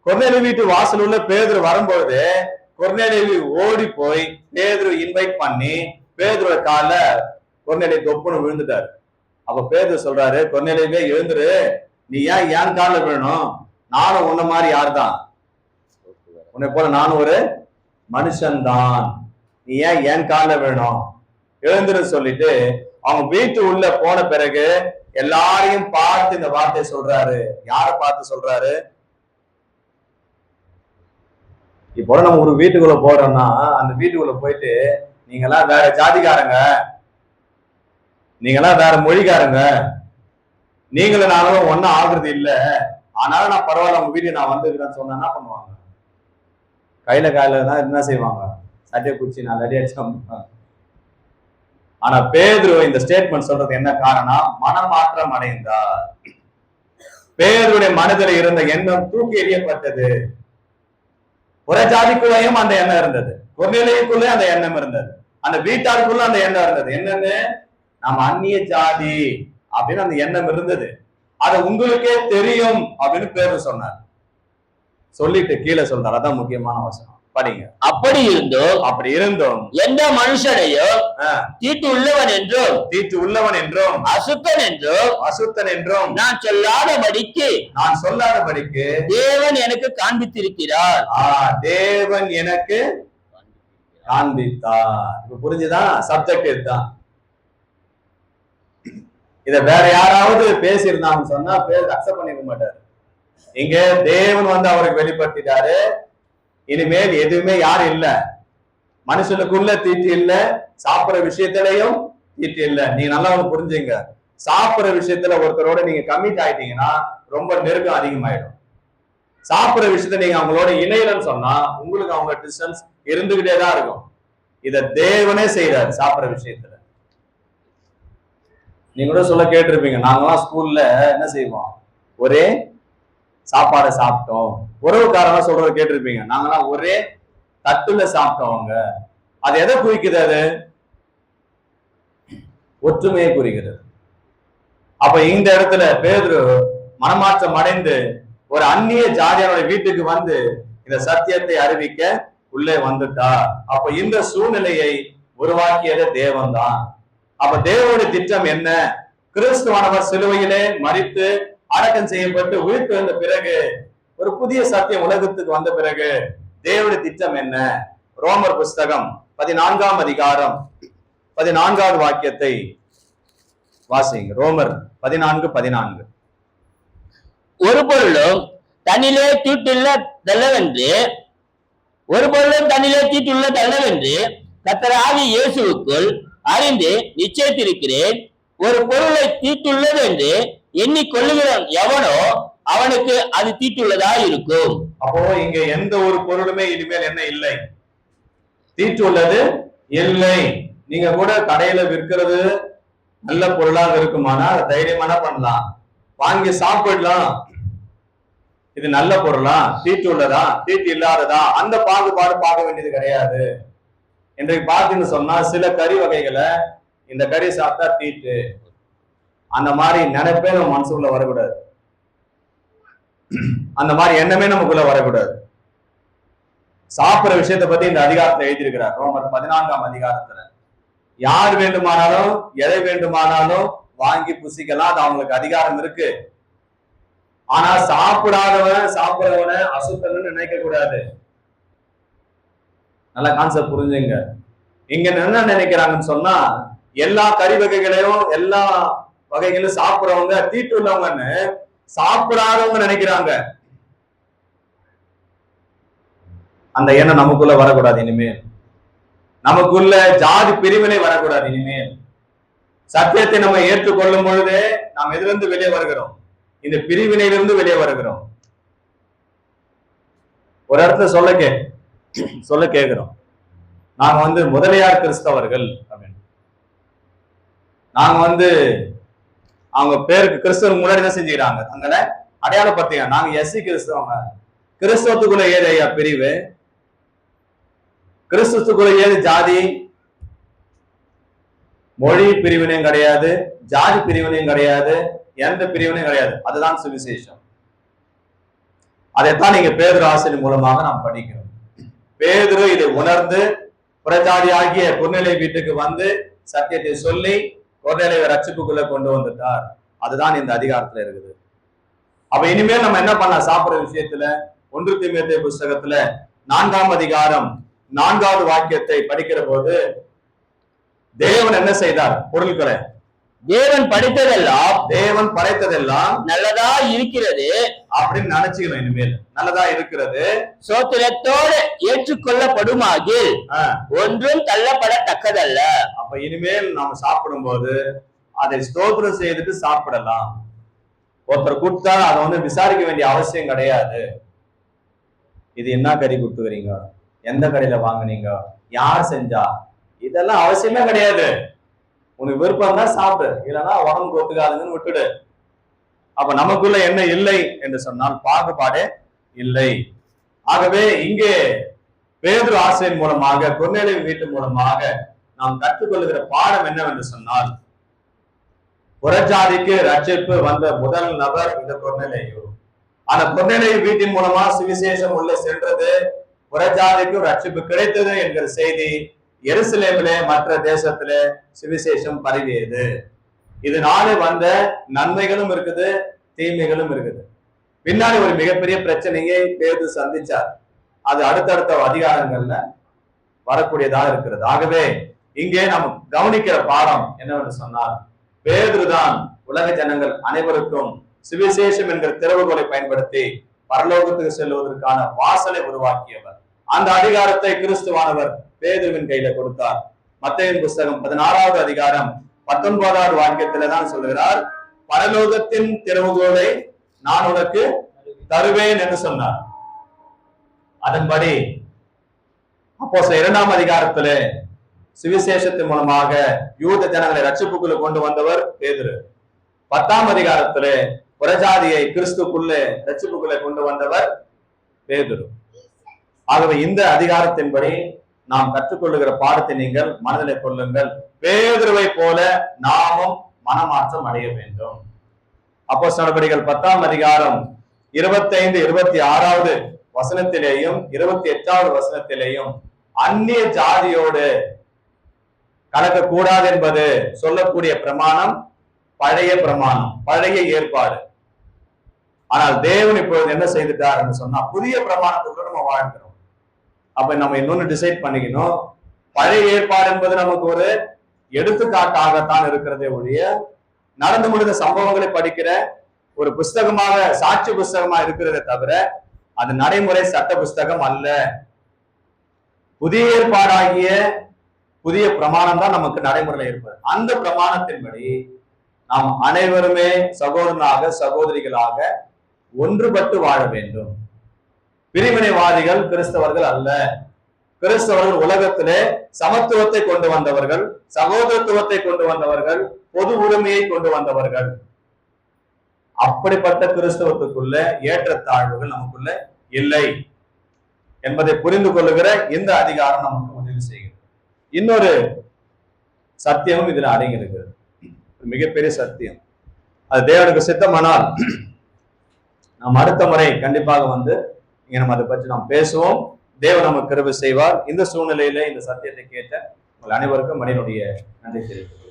கொர்நேலியு வீட்டு வாசல் உள்ள பேதுரு வரும்போது கொர்நேலியு ஓடி போய் பேதுரு இன்வைட் பண்ணி பேதுரு கால கொர்நேலியு தொப்புன்னு விழுந்துட்டாரு. அப்ப பேதுரு சொல்றாரு, கொர்நேலியுவே எழுந்துரு, நீ ஏன் என் காலில் விழணும்? நானும் உன்ன மாதிரி யாருதான், உன்னை போல நானும் ஒரு மனுஷன்தான், நீ ஏன் என் காலில் விழணும்? எழுந்துரு சொல்லிட்டு அவங்க வீட்டு உள்ள போன பிறகு எல்லாரையும் பார்த்து இந்த வார்த்தையை சொல்றாரு. யாரை பார்த்து சொல்றாரு? இப்போ நம்ம ஒரு வீட்டுக்குள்ள போறோம்னா அந்த வீட்டுக்குள்ள போயிட்டு நீங்கெல்லாம் வேற ஜாதிக்காரங்க, நீங்கெல்லாம் வேற மொழிக்காரங்க, நீங்களும் நாங்களும் ஒன்னும் ஆகுறது இல்லை, ஆனாலும் நான் பரவாயில்ல உங்க வீட்டுக்கு நான் வந்துருக்கிறேன்னு சொன்னா என்ன பண்ணுவாங்க? கையில தான் என்ன செய்வாங்க? சட்டையை குச்சி நான் ரெடி அடிச்சு. ஆனா பேதுரு இந்த ஸ்டேட்மெண்ட் சொல்றது என்ன காரணம்? மனமாற்றம் அடைந்தார். பேதுருடைய மனதில் இருந்த எண்ணம் தூக்கி எறியப்பட்டது. ஒரு ஜாதிக்குள்ளேயும் அந்த எண்ணம் இருந்தது, கொர்நேலியுக்குள்ளே அந்த எண்ணம் இருந்தது, அந்த வீட்டாருக்குள்ள அந்த எண்ணம் இருந்தது. என்னன்னு? நம்ம அந்நிய ஜாதி அப்படின்னு அந்த எண்ணம் இருந்தது. அது உங்களுக்கே தெரியும் அப்படின்னு பேதுரு சொன்னார். சொல்லிட்டு கீழே சொல்றாரு, அதான் முக்கியமான வசனம், படிங்க. அப்படி இருந்தோம் எந்த மனுஷனையும் தீட்டு உள்ளவன் என்றும் அசுத்தன் என்றும் நான் சொல்லாதபடிக்கு தேவன் எனக்கு காண்பித்திருக்கிறார். தேவன் எனக்கு காண்பித்தார். இப்ப புரிஞ்சுதான்? சப்ஜெக்ட் இதுதான். இத வேற யாராவது பேசியிருந்தாங்கன்னு சொன்னா பேர் அக்செப்ட் பண்ணிக்க மாட்டாரு. இங்க தேவன் அவருக்கு வெளிப்படுத்திட்டாரு. இனிமேல் எதுவுமே யாரும் இல்ல, மனுஷனுக்குள்ள தீட்டு இல்ல, சாப்பிடுற விஷயத்திலையும் தீட்டு இல்ல. நீங்க நல்லா புரிஞ்சுங்க. சாப்பிடுற விஷயத்துல ஒருத்தரோட நீங்க கமிட் ஆயிட்டீங்கன்னா ரொம்ப நெருக்கம் அதிகமாயிடும். சாப்பிடுற விஷயத்த நீங்க அவங்களோட இணையலன்னு சொன்னா உங்களுக்கு அவங்க டிஸ்டன்ஸ் இருந்துகிட்டே தான் இருக்கும். இத தேவனே செய்யறாரு சாப்பிடுற விஷயத்துல. நீங்க கூட சொல்ல கேட்டிருப்பீங்க, நாங்கெல்லாம் ஸ்கூல்ல என்ன செய்வோம், ஒரே சாப்பாடை சாப்பிட்டோம். உறவுக்காரங்க சொல்றத கேட்டிருப்பீங்க, நாங்கெல்லாம் ஒரே தட்டுல சாப்பிட்டோங்க. அது எதை குறிக்குது? அது ஒற்றுமையை குறிக்கிறது. அப்ப இந்த இடத்துல பேதுரு மனமாற்றம் அடைந்து ஒரு அந்நிய ஜாதியாரோட வீட்டுக்கு வந்து இந்த சத்தியத்தை அறிவிக்க உள்ளே வந்துட்டார். அப்ப இந்த சூழ்நிலையை உருவாக்கியது தேவன் தான். அப்ப தேவனுடைய திட்டம் என்ன? கிறிஸ்துவானவர் சிலுவையிலே மரித்து அடக்கம் செய்யப்பட்டு உயிர்த்து வந்த பிறகு ஒரு புதிய சத்தியம் உலகத்துக்கு வந்த பிறகு தேவனுடைய திட்டம் என்ன? ரோமர் புஸ்தகம் 14ஆம் அதிகாரம் 14வது வாக்கியத்தை வாசிங்க. ரோமர் 14:14. ஒரு பொருளும் தன்னிலே தீட்டுள்ள தள்ளவென்று கர்த்தராகிய இயேசுவுக்குள் அறிந்து நிச்சயித்திருக்கிறேன். ஒரு பொருளை தீட்டுள்ளது என்று எண்ணிக்கொள்ளுகிறவன் எவனோ அவனுக்கு அது தீட்டுள்ளதா இருக்கும். அப்போ இங்க எந்த ஒரு பொருளுமே இனிமேல் என்ன இல்லை, தீட்டு உள்ளது இல்லை. நீங்க கூட கடையில விற்கிறது நல்ல பொருளாக இருக்குமானா அதை தைரியமான பண்ணலாம், வாங்கி சாப்பிடலாம். இது நல்ல பொருளா, தீட்டு உள்ளதா, தீட்டு இல்லாததா, அந்த பாகுபாடு பார்க்க வேண்டியது கிடையாது. இன்றைக்கு பார்த்தீங்கன்னு சொன்னா சில கறி வகைகளை இந்த கறி சாப்பிட்டா தீட்டு, அந்த மாதிரி நினைப்பே நம்ம மனசுக்குள்ள வரக்கூடாது. அந்த மாதிரி எண்ணமே நமக்குள்ள வரக்கூடாது. சாப்பிடுற விஷயத்தை பத்தி இந்த அதிகாரத்துல எழுதியிருக்கிறார். ரோமர் 14ஆம் அதிகாரத்துல யார் வேண்டுமானாலும் எதை வேண்டுமானாலும் வாங்கி புசிக்கலாம், அது அவங்களுக்கு அதிகாரம் இருக்கு. ஆனா சாப்பிடுறவனை அசுத்தம்னு நினைக்க கூடாது. நல்ல கான்செப்ட் புரிஞ்சுங்க. இங்க என்ன நினைக்கிறாங்கன்னு சொன்னா, எல்லா கறி வகைகளையும் எல்லா வகைகளையும் சாப்பிடுறவங்க தீட்டு உள்ளவங்கன்னு சாப்பிடாதவங்க நினைக்கிறாங்க. அந்த எண்ணம் நமக்குள்ள வரக்கூடாது. இனிமேல் நமக்குள்ள ஜாதி பிரிவினை வரக்கூடாது. இனிமேல் சத்தியத்தை நம்ம ஏற்றுக்கொள்ளும் பொழுதே நாம் எதிலிருந்து வெளியே வருகிறோம், இந்த பிரிவினையிலிருந்து வெளியே வருகிறோம். ஒரு இடத்துல சொல்ல கேட்கிறோம், நாங்க முதலியார் கிறிஸ்தவர்கள் அப்படின்னு. நாங்க அவங்க பேருக்கு கிறிஸ்தவனுக்கு முன்னாடி தான் செஞ்சுக்கிறாங்க, அங்க அடையாளப்படுத்திங்க. நாங்க எஸ்சி கிறிஸ்தவங்க. கிறிஸ்தவத்துக்குள்ள ஏது ஐயா பிரிவு? கிறிஸ்துக்குள்ள ஏது ஜாதி? மொழி பிரிவினையும் கிடையாது, ஜாதி பிரிவினையும் கிடையாது, எந்த பிரிவினையும் கிடையாது. அதுதான் சுவிசேஷம். அதைத்தான் நீங்க பேதுரு ஆசிரியர் மூலமாக நாம் படிக்கிறோம். பேதுரு இதை உணர்ந்து புறஜாதி ஆகிய கொர்நேலிய வீட்டுக்கு வந்து சத்தியத்தை சொல்லி கொர்நேலியை ரட்சிப்புக்குள்ள கொண்டு வந்துட்டார். அதுதான் இந்த அதிகாரத்துல இருக்குது. அப்ப இனிமேல் நம்ம என்ன பண்ணலாம் சாப்பிடுற விஷயத்துல? 1 தீமோத்தேயு புஸ்தகத்துல 4ஆம் அதிகாரம் 4வது வாக்கியத்தை படிக்கிற போது தேவன் என்ன செய்தார்? பொருட்களை தேவன் படைத்ததெல்லாம் நல்லதா இருக்கிறது அப்படின்னு நினைச்சுக்கணும். இனிமேல் நல்லதா இருக்கிறது சோத்திரத்தோடு ஏற்றுக்கொள்ளப்படுமாகில் ஒன்றும் தள்ளப்படத்தக்கதல்ல. அப்ப இனிமேல் நாம சாப்பிடும் போது அதை ஸ்தோத்திரம் செய்துட்டு சாப்பிடலாம். ஒருத்தர் கொடுத்தா அதை விசாரிக்க வேண்டிய அவசியம் கிடையாது. இது என்ன கறி கொடுத்துக்கிறீங்க, எந்த கடையில வாங்குனீங்க, யார் செஞ்சா, இதெல்லாம் அவசியமே கிடையாது. உனக்கு விருப்பம் தான் சாப்பிடு, இல்லைன்னா உடம்பு ஒத்துக்காதுன்னு விட்டுடு. அப்ப நமக்குள்ள என்ன இல்லை என்று சொன்னால் பாகுபாடே இல்லை. ஆகவே இங்கே பேதுரு ஆசிரியர் மூலமாக கொர்நேலிய வீட்டு மூலமாக நாம் கற்றுக்கொள்ளுகிற பாடம் என்னவென்று சொன்னால், புறஜாதிக்கு ரட்சிப்பு வந்த முதல் நபர் இந்த கொர்நேலியு. அந்த கொர்நேலிய வீட்டின் மூலமா சுவிசேஷம் உள்ள சென்றது, புறஜாதிக்கு ரட்சிப்பு கிடைத்தது என்கிற செய்தி எருசலேமிலே மற்ற தேசத்திலே சுவிசேஷம் பரவியது. இதனால வந்த நன்மைகளும் இருக்குது, தீமைகளும் இருக்குது. பின்னாடி ஒரு மிகப்பெரிய பிரச்சனையை பேதுரு சந்திச்சார். அது அடுத்தடுத்த அதிகாரங்கள்ல வரக்கூடியதாக இருக்கிறது. ஆகவே இங்கே நாம் கவனிக்கிற பாடம் என்னவென்று சொன்னால், பேதுரு தான் உலக ஜனங்கள் அனைவருக்கும் சுவிசேஷம் என்கிற திறவுகோலை பயன்படுத்தி பரலோகத்துக்கு செல்வதற்கான வாசலை உருவாக்கியவர். அந்த அதிகாரத்தை கிறிஸ்துவானவர் பேதுருவின் கையில கொடுத்தார். மத்தேயுவின் புஸ்தகம் 16வது அதிகாரம் 19வது வாக்கியத்துல தான் சொல்லுகிறார், பரலோகத்தின் திறவுகோலை நான் உனக்கு தருவேன் என்று சொன்னார். அதன்படி அப்போஸ்தலர் 2ஆம் அதிகாரத்திலே சுவிசேஷத்தின் மூலமாக யூத ஜனங்களை ரட்சிப்புக்குள்ள கொண்டு வந்தவர் பேதுரு. 10ஆம் அதிகாரத்திலே புறஜாதியை கிறிஸ்துக்குள்ளே ரட்சிப்புக்குள்ளே கொண்டு வந்தவர் பேதுரு. ஆகவே இந்த அதிகாரத்தின்படி நாம் கற்றுக்கொள்ளுகிற பாடத்தை நீங்கள் மனதிலே கொள்ளுங்கள். பேதுருவை போல நாமும் மனமாற்றம் அடைய வேண்டும். அப்போஸ்தலர் நடபடிகள் 10ஆம் அதிகாரம் 25, 26வது வசனத்திலேயும் 28வது வசனத்திலேயும் அந்நிய ஜாதியோடு கலக்கக்கூடாது என்பது சொல்லக்கூடிய பிரமாணம் பழைய பிரமாணம், பழைய ஏற்பாடு. ஆனால் தேவன் இப்பொழுது என்ன செய்துட்டார் என்று சொன்னா புதிய பிரமாணத்துக்குள்ள நம்ம வாழ்கிறோம். அப்ப நம்ம இன்னொன்னு டிசைட் பண்ணிக்கணும், பழைய ஏற்பாடு என்பது நமக்கு ஒரு எடுத்துக்காட்டாகத்தான் இருக்கிறதே ஒழிய நடந்து முடிந்த சம்பவங்களை படிக்கிற ஒரு புஸ்தகமாக, சாட்சி புஸ்தகமா இருக்கிறதே தவிர அது நடைமுறை சட்ட புஸ்தகம் அல்ல. புதிய ஏற்பாடாகிய புதிய பிரமாணம் தான் நமக்கு நடைமுறையில் இருப்பது. அந்த பிரமாணத்தின்படி நாம் அனைவருமே சகோதரனாக சகோதரிகளாக ஒன்றுபட்டு வாழ வேண்டும். பிரிவினைவாதிகள் கிறிஸ்தவர்கள் அல்ல. கிறிஸ்தவர்கள் உலகத்திலே சமத்துவத்தை கொண்டு வந்தவர்கள், சகோதரத்துவத்தை கொண்டு வந்தவர்கள், பொது உரிமையை கொண்டு வந்தவர்கள். அப்படிப்பட்ட கிறிஸ்தவத்துக்குள்ள ஏற்றத்தாழ்வுகள் நமக்குள்ள இல்லை என்பதை புரிந்து கொள்ளுகிற இந்த அதிகாரம் நமக்கு உதவி செய்கிறது. இன்னொரு சத்தியமும் இதுல அடங்கியிருக்கிறது, மிகப்பெரிய சத்தியம். அது தேவனுக்கு சித்தமானால் நாம் அடுத்த முறை கண்டிப்பாக வந்து இங்க நம்ம அதை பற்றி நாம் பேசுவோம். தேவன் நமக்கு கிருபை செய்வார். இந்த சூழ்நிலையில இந்த சத்தியத்தை கேட்ட உங்கள் அனைவருக்கும் மனிதனுடைய நன்றி தெரிவிக்கிறேன்.